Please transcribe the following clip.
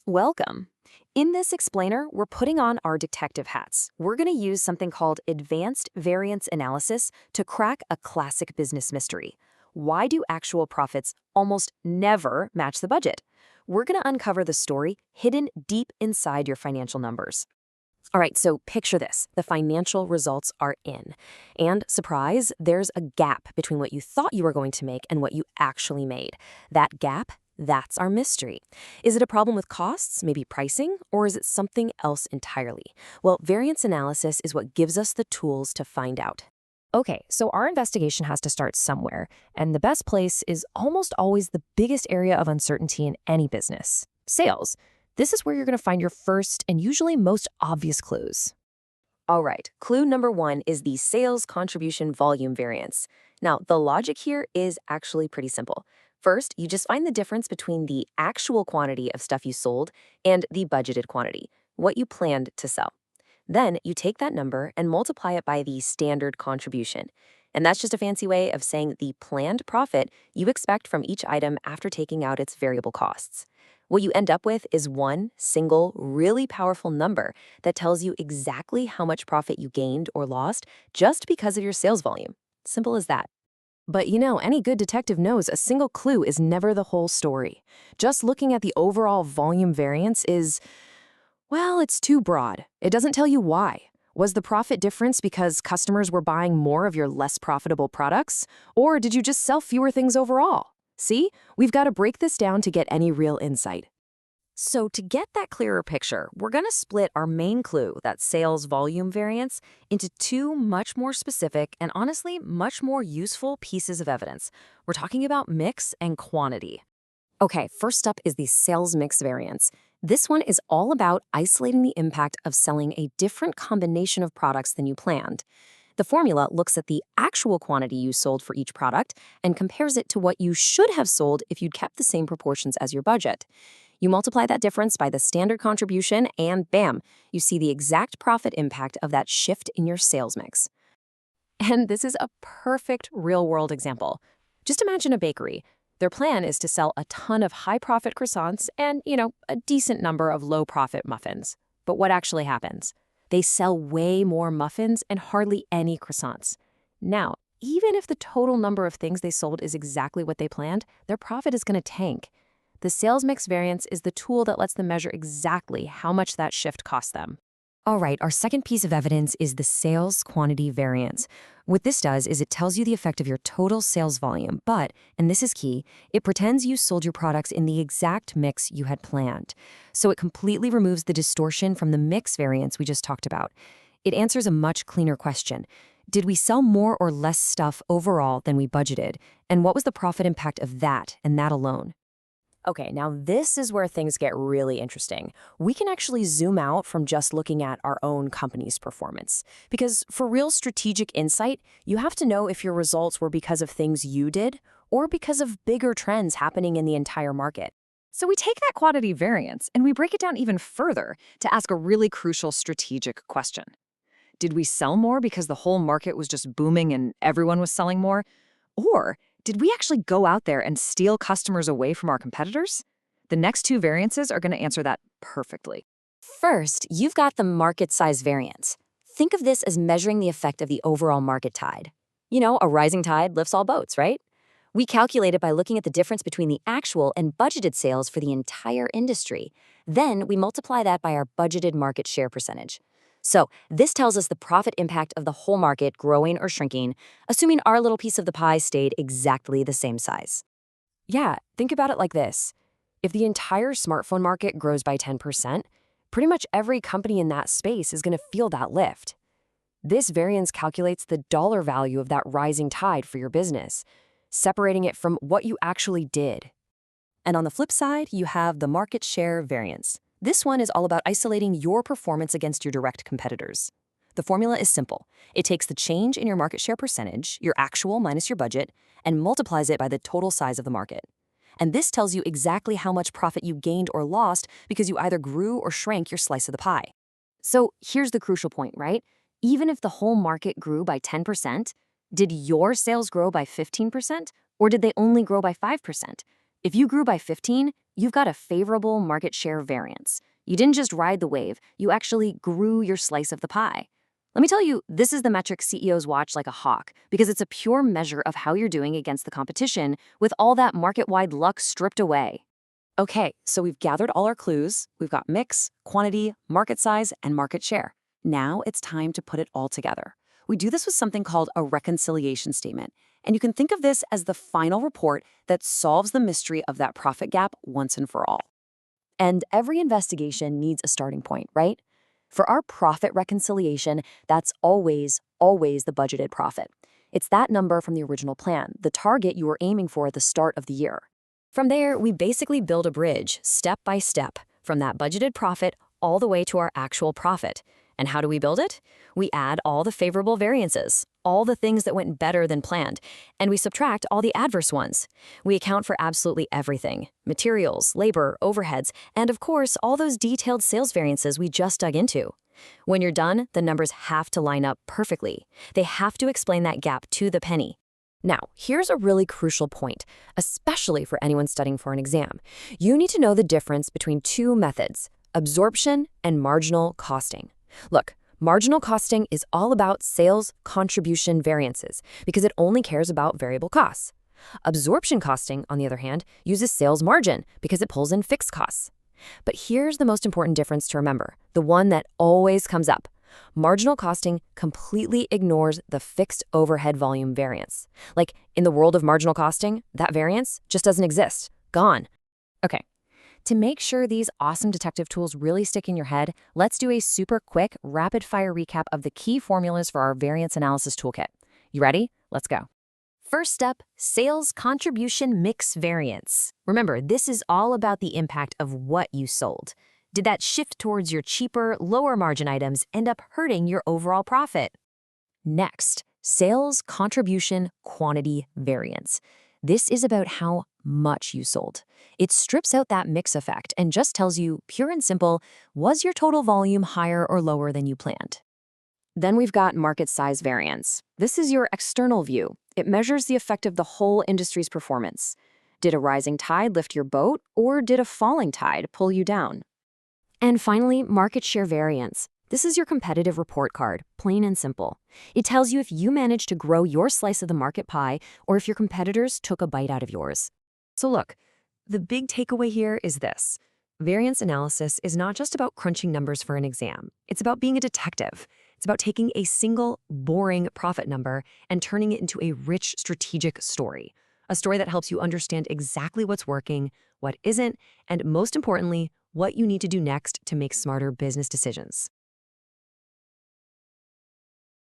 Welcome. In this explainer, we're putting on our detective hats. We're going to use something called advanced variance analysis to crack a classic business mystery. Why do actual profits almost never match the budget? We're going to uncover the story hidden deep inside your financial numbers. All right, so picture this. The financial results are in. And surprise, there's a gap between what you thought you were going to make and what you actually made. That gap, that's our mystery. Is it a problem with costs, maybe pricing, or is it something else entirely? Well, variance analysis is what gives us the tools to find out. Okay, so our investigation has to start somewhere, and the best place is almost always the biggest area of uncertainty in any business: sales. This is where you're going to find your first and usually most obvious clues. All right, clue number one is the sales contribution volume variance. Now, the logic here is actually pretty simple. First, you just find the difference between the actual quantity of stuff you sold and the budgeted quantity, what you planned to sell. Then you take that number and multiply it by the standard contribution. And that's just a fancy way of saying the planned profit you expect from each item after taking out its variable costs. What you end up with is one single, really powerful number that tells you exactly how much profit you gained or lost just because of your sales volume. Simple as that. But any good detective knows a single clue is never the whole story. Just looking at the overall volume variance is, well, it's too broad. It doesn't tell you why. Was the profit difference because customers were buying more of your less profitable products? Or did you just sell fewer things overall? See, we've got to break this down to get any real insight. So to get that clearer picture, we're going to split our main clue, that sales volume variance, into two much more specific and honestly much more useful pieces of evidence. We're talking about mix and quantity. Okay, first up is the sales mix variance. This one is all about isolating the impact of selling a different combination of products than you planned. The formula looks at the actual quantity you sold for each product and compares it to what you should have sold if you'd kept the same proportions as your budget. You multiply that difference by the standard contribution and bam, you see the exact profit impact of that shift in your sales mix. And this is a perfect real-world example. Just imagine a bakery. Their plan is to sell a ton of high-profit croissants and, a decent number of low-profit muffins. But what actually happens? They sell way more muffins and hardly any croissants. Now, even if the total number of things they sold is exactly what they planned, their profit is going to tank. The sales mix variance is the tool that lets them measure exactly how much that shift cost them. All right, our second piece of evidence is the sales quantity variance. What this does is it tells you the effect of your total sales volume, but, and this is key, it pretends you sold your products in the exact mix you had planned. So it completely removes the distortion from the mix variance we just talked about. It answers a much cleaner question. Did we sell more or less stuff overall than we budgeted? And what was the profit impact of that and that alone? Okay, now this is where things get really interesting. We can actually zoom out from just looking at our own company's performance. Because for real strategic insight, you have to know if your results were because of things you did or because of bigger trends happening in the entire market. So we take that quantity variance and we break it down even further to ask a really crucial strategic question. Did we sell more because the whole market was just booming and everyone was selling more? Or did we actually go out there and steal customers away from our competitors? The next two variances are going to answer that perfectly. First, you've got the market size variance. Think of this as measuring the effect of the overall market tide. A rising tide lifts all boats, right? We calculate it by looking at the difference between the actual and budgeted sales for the entire industry. Then we multiply that by our budgeted market share percentage. So this tells us the profit impact of the whole market growing or shrinking, assuming our little piece of the pie stayed exactly the same size. Yeah, think about it like this. If the entire smartphone market grows by 10%, pretty much every company in that space is going to feel that lift. This variance calculates the dollar value of that rising tide for your business, separating it from what you actually did. And on the flip side, you have the market share variance. This one is all about isolating your performance against your direct competitors. The formula is simple. It takes the change in your market share percentage, your actual minus your budget, and multiplies it by the total size of the market. And this tells you exactly how much profit you gained or lost because you either grew or shrank your slice of the pie. So here's the crucial point, right? Even if the whole market grew by 10%, did your sales grow by 15%? Or did they only grow by 5%? If you grew by 15, you've got a favorable market share variance. You didn't just ride the wave, you actually grew your slice of the pie. Let me tell you, this is the metric CEOs watch like a hawk because it's a pure measure of how you're doing against the competition with all that market-wide luck stripped away. Okay, so we've gathered all our clues. We've got mix, quantity, market size, and market share. Now it's time to put it all together. We do this with something called a reconciliation statement, and you can think of this as the final report that solves the mystery of that profit gap once and for all. And every investigation needs a starting point, right? For our profit reconciliation, that's always the budgeted profit. It's that number from the original plan, the target you were aiming for at the start of the year. From there, we basically build a bridge, step by step, from that budgeted profit all the way to our actual profit. And how do we build it? We add all the favorable variances, all the things that went better than planned, and we subtract all the adverse ones. We account for absolutely everything: materials, labor, overheads, and of course, all those detailed sales variances we just dug into. When you're done, the numbers have to line up perfectly. They have to explain that gap to the penny. Now, here's a really crucial point, especially for anyone studying for an exam. You need to know the difference between two methods: absorption and marginal costing. Look, marginal costing is all about sales contribution variances because it only cares about variable costs. Absorption costing, on the other hand, uses sales margin because it pulls in fixed costs. But here's the most important difference to remember, the one that always comes up. Marginal costing completely ignores the fixed overhead volume variance. Like, in the world of marginal costing, that variance just doesn't exist. Gone. Okay. To make sure these awesome detective tools really stick in your head, let's do a super quick, rapid-fire recap of the key formulas for our variance analysis toolkit. You ready? Let's go. First step, sales contribution mix variance. Remember, this is all about the impact of what you sold. Did that shift towards your cheaper, lower margin items end up hurting your overall profit? Next, sales contribution quantity variance. This is about how much you sold. It strips out that mix effect and just tells you, pure and simple, was your total volume higher or lower than you planned? Then we've got market size variance. This is your external view. It measures the effect of the whole industry's performance. Did a rising tide lift your boat, or did a falling tide pull you down? And finally, market share variance. This is your competitive report card, plain and simple. It tells you if you managed to grow your slice of the market pie or if your competitors took a bite out of yours. So look, the big takeaway here is this. Variance analysis is not just about crunching numbers for an exam. It's about being a detective. It's about taking a single, boring profit number and turning it into a rich strategic story. A story that helps you understand exactly what's working, what isn't, and most importantly, what you need to do next to make smarter business decisions.